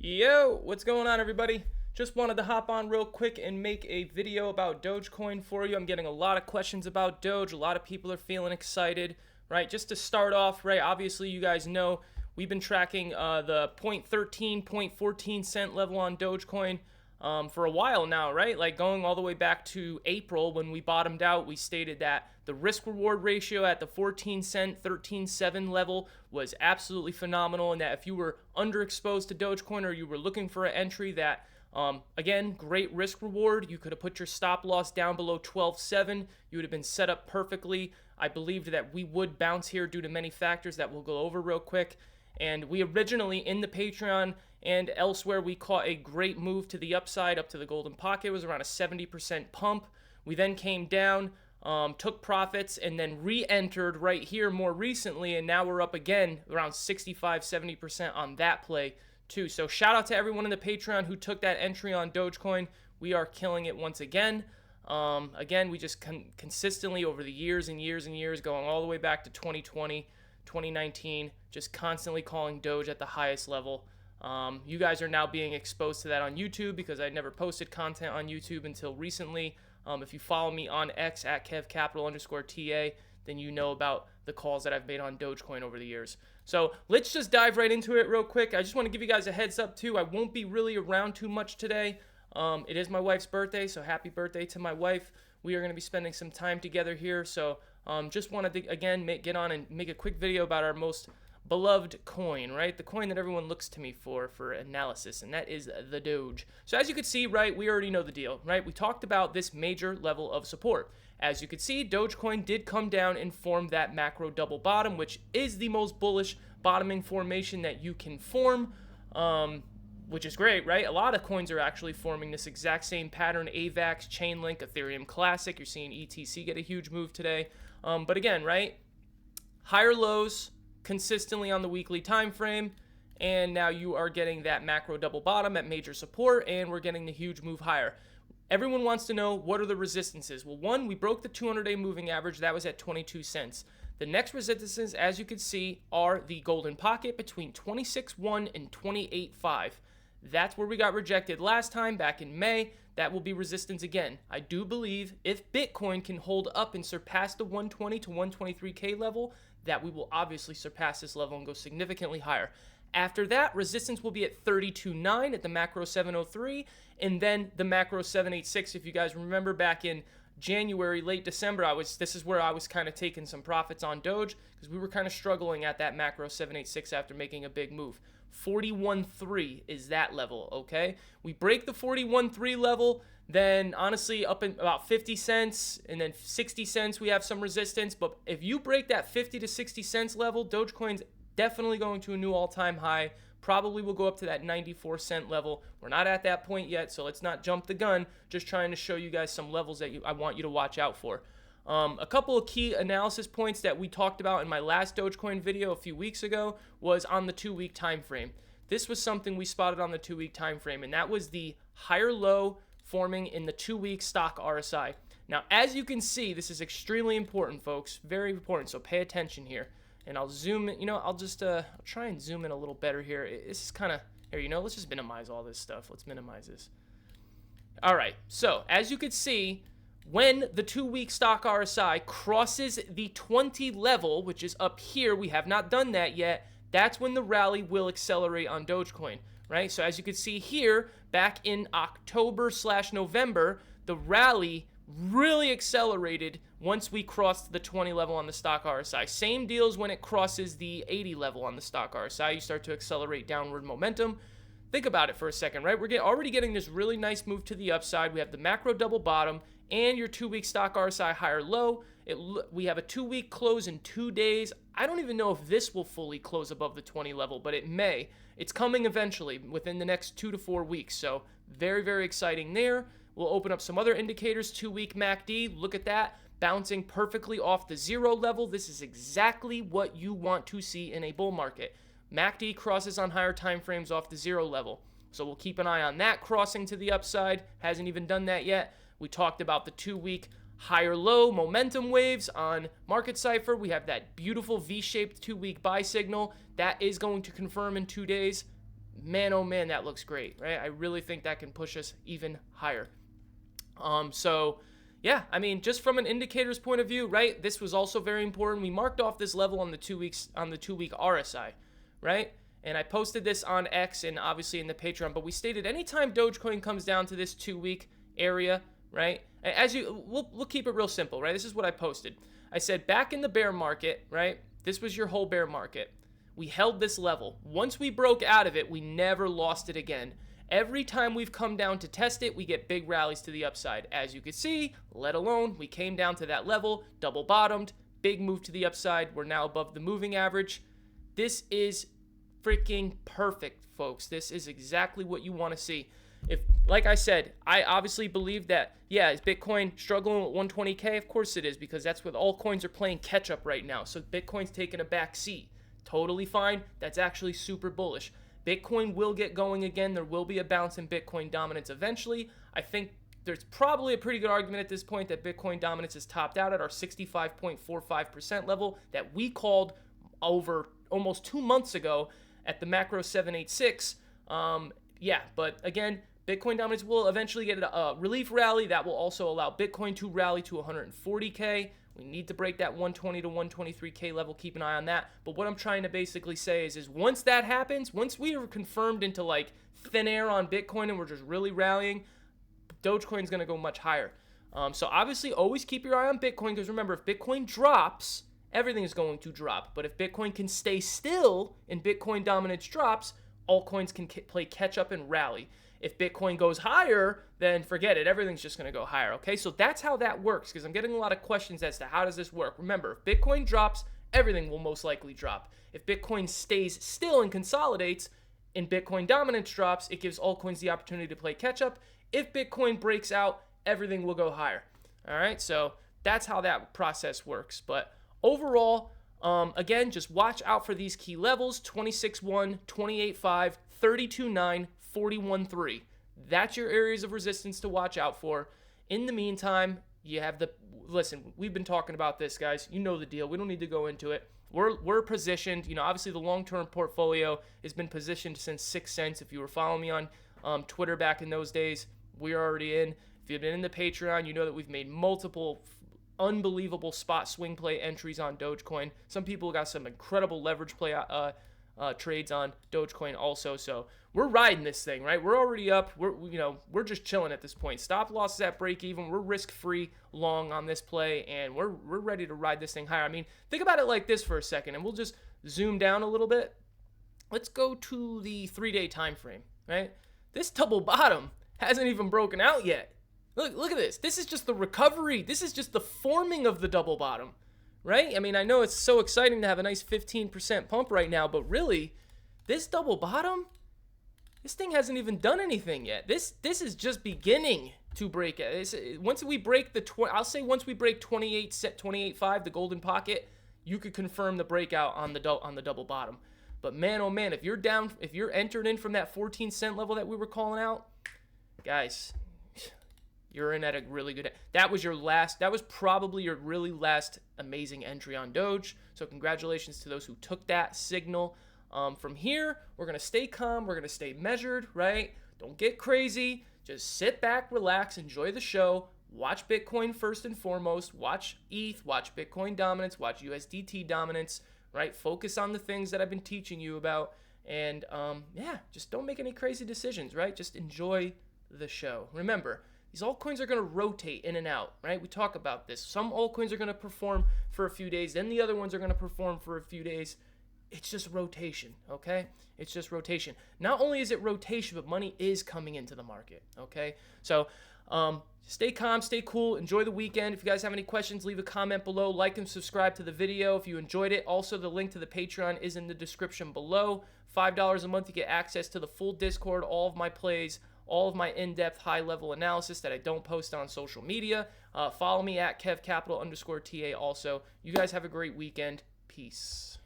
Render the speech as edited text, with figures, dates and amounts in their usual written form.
Yo, what's going on, everybody? Just wanted to hop on real quick and make a video about Dogecoin for you. I'm getting a lot of questions about Doge. A lot of people are feeling excited, right? Just to start off, right, obviously you guys know we've been tracking the 0.13, 0.14 cent level on Dogecoin for a while now, right? Like going all the way back to April when we bottomed out, we stated that the risk reward ratio at the 14 cent, 13.7 level was absolutely phenomenal, and that if you were underexposed to Dogecoin or you were looking for an entry, that again, great risk reward. You could have put your stop loss down below 12.7. You would have been set up perfectly. I believed that we would bounce here due to many factors that we'll go over real quick. And we originally, in the Patreon and elsewhere, we caught a great move to the upside up to the golden pocket. It was around a 70% pump. We then came down, took profits, and then re-entered right here more recently, and now we're up again around 65-70% on that play too. So shout out to everyone in the Patreon who took that entry on Dogecoin. We are killing it once again. Again, we just consistently over the years and years and years, going all the way back to 2020, 2019, just constantly calling Doge at the highest level. You guys are now being exposed to that on YouTube because I never posted content on YouTube until recently. If you follow me on X at KevCapital_TA, then you know about the calls that I've made on Dogecoin over the years. So let's just dive right into it real quick. I just want to give you guys a heads up too. I won't be really around too much today. It is my wife's birthday, so happy birthday to my wife. We are going to be spending some time together here. So just wanted to, again, get on and make a quick video about our most beloved coin, right? The coin that everyone looks to me for analysis, and that is the Doge. So as you can see, right, we already know the deal, right? We talked about this major level of support. As you can see, Dogecoin did come down and form that macro double bottom, which is the most bullish bottoming formation that you can form, which is great, right? A lot of coins are actually forming this exact same pattern. AVAX, Chainlink, Ethereum Classic. You're seeing ETC get a huge move today. But again, right, higher lows consistently on the weekly time frame, and now you are getting that macro double bottom at major support, and we're getting the huge move higher. Everyone wants to know, what are the resistances? Well, one, we broke the 200-day moving average. That was at 22 cents. The next resistances, as you can see, are the golden pocket between 26.1 and 28.5. That's where we got rejected last time back in May. That will be resistance again. I do believe if Bitcoin can hold up and surpass the 120 to 123K level, that we will obviously surpass this level and go significantly higher. After that, resistance will be at 32.9 at the macro 703, and then the macro 786. If you guys remember back in January, late December, this is where I was kind of taking some profits on Doge because we were kind of struggling at that macro 786 after making a big move. 41.3 is that level, okay? We break the 41.3 level, then honestly up in about 50 cents, and then 60 cents we have some resistance. But if you break that 50 to 60 cents level, Dogecoin's definitely going to a new all-time high. Probably will go up to that 94-cent level. We're not at that point yet, so let's not jump the gun. Just trying to show you guys some levels that I want you to watch out for. A couple of key analysis points that we talked about in my last Dogecoin video a few weeks ago was on the 2-week time frame. This was something we spotted on the 2-week time frame, and that was the higher low forming in the 2-week stock RSI. Now, as you can see, this is extremely important, folks. Very important, so pay attention here. And I'll zoom in, I'll just I'll try and zoom in a little better here. This is kind of, here, let's just minimize all this stuff. Let's minimize this. All right, so as you can see, when the 2-week stock RSI crosses the 20 level, which is up here, we have not done that yet, that's when the rally will accelerate on Dogecoin, right? So as you can see here, back in October/November, the rally really accelerated once we crossed the 20 level on the stock RSI. Same deals when it crosses the 80 level on the stock RSI. You start to accelerate downward momentum. Think about it for a second, right? We're already getting this really nice move to the upside. We have the macro double bottom and your 2-week stock RSI higher low. We have a 2-week close in 2 days. I don't even know if this will fully close above the 20 level, but it may. It's coming eventually within the next 2 to 4 weeks. So very, very exciting there. We'll open up some other indicators. 2-week MACD, look at that. Bouncing perfectly off the 0 level. This is exactly what you want to see in a bull market. MACD crosses on higher time frames off the 0 level. So we'll keep an eye on that crossing to the upside. Hasn't even done that yet. We talked about the 2-week higher low momentum waves on Market Cipher. We have that beautiful V-shaped 2-week buy signal. That is going to confirm in 2 days. man, oh man, that looks great, right? I really think that can push us even higher. So yeah, I mean, just from an indicator's point of view, right? This was also very important. We marked off this level on the 2 week RSI, right? And I posted this on X and obviously in the Patreon, but we stated anytime Dogecoin comes down to this 2 week area, right? We'll keep it real simple, right? This is what I posted. I said back in the bear market, right? This was your whole bear market. We held this level. Once we broke out of it, we never lost it again. Every time we've come down to test it, we get big rallies to the upside. As you can see, let alone, we came down to that level, double bottomed, big move to the upside. We're now above the moving average. This is freaking perfect, folks. This is exactly what you want to see. If, like I said, I obviously believe that, yeah, is Bitcoin struggling with 120K? Of course it is, because that's what all coins are playing catch up right now. So Bitcoin's taking a back seat. Totally fine. That's actually super bullish. Bitcoin will get going again. There will be a bounce in Bitcoin dominance eventually. I think there's probably a pretty good argument at this point that Bitcoin dominance is topped out at our 65.45% level that we called over almost 2 months ago at the macro 786. Yeah, but again, Bitcoin dominance will eventually get a relief rally that will also allow Bitcoin to rally to 140K. We need to break that 120 to 123K level. Keep an eye on that. But what I'm trying to basically say is once that happens, once we are confirmed into like thin air on Bitcoin and we're just really rallying, Dogecoin's going to go much higher. So obviously always keep your eye on Bitcoin, because remember, if Bitcoin drops, everything is going to drop. But if Bitcoin can stay still and Bitcoin dominance drops, altcoins can play catch up and rally. If Bitcoin goes higher, then forget it. Everything's just going to go higher, okay? So that's how that works, because I'm getting a lot of questions as to how does this work. Remember, if Bitcoin drops, everything will most likely drop. If Bitcoin stays still and consolidates and Bitcoin dominance drops, it gives altcoins the opportunity to play catch up. If Bitcoin breaks out, everything will go higher, all right? So that's how that process works. But overall, again, just watch out for these key levels: 26.1, 28.5, 32.9, 41.3. That's your areas of resistance to watch out for. In the meantime, you have listen, we've been talking about this, guys. You know the deal. We don't need to go into it. We're positioned. You know, obviously the long-term portfolio has been positioned since 6 cents. If you were following me on Twitter back in those days, we're already in. If you've been in the Patreon, you know that we've made multiple unbelievable spot swing play entries on Dogecoin. Some people got some incredible leverage play trades on Dogecoin also. So we're riding this thing, right? We're already up. We're just chilling at this point. Stop losses at break even. We're risk free long on this play, and we're ready to ride this thing higher. I mean, think about it like this for a second, and we'll just zoom down a little bit. Let's go to the 3-day time frame, right? This double bottom hasn't even broken out yet. Look at this. This is just the recovery. This is just the forming of the double bottom, right? I mean, I know it's so exciting to have a nice 15% pump right now, but really, this double bottom, this thing hasn't even done anything yet. This is just beginning to break it. Once we break once we break 28.5, the golden pocket, you could confirm the breakout on the double bottom. But man, oh man, if you're entered in from that 14-cent level that we were calling out, guys, you're in at a really good. That was probably your really last amazing entry on Doge. So congratulations to those who took that signal. From here, we're going to stay calm. We're going to stay measured, right? Don't get crazy. Just sit back, relax, enjoy the show. Watch Bitcoin first and foremost. Watch ETH, watch Bitcoin dominance, watch USDT dominance, right? Focus on the things that I've been teaching you about. And yeah, just don't make any crazy decisions, right? Just enjoy the show. Remember, these altcoins are going to rotate in and out, right? We talk about this. Some altcoins are going to perform for a few days, then the other ones are going to perform for a few days. It's just rotation, okay? It's just rotation. Not only is it rotation, but money is coming into the market, okay? So stay calm, stay cool, enjoy the weekend. If you guys have any questions, leave a comment below. Like and subscribe to the video if you enjoyed it. Also, the link to the Patreon is in the description below. $5 a month, you get access to the full Discord, all of my plays, all of my in-depth high-level analysis that I don't post on social media. Follow me at KevCapital_TA also. You guys have a great weekend. Peace.